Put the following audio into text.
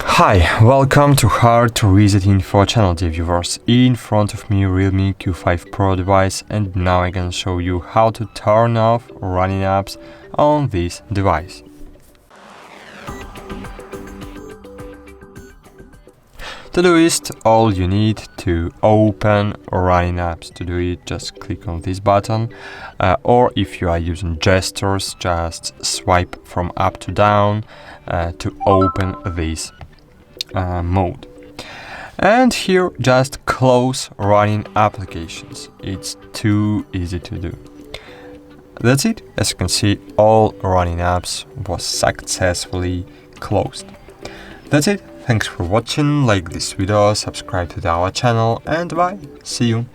Hi, welcome to HardReset.Info channel, dear viewers. In front of me, REALME Q5 PRO device, and now I can show you how to turn off running apps on this device. To do it, all you need to open running apps. To do it, just click on this button, or if you are using gestures, just swipe from up to down to open this mode. And here, just close running applications. It's too easy to do. That's it. As you can see, all running apps was successfully closed. That's it. Thanks for watching. Like this video, subscribe to our channel, and bye. See you.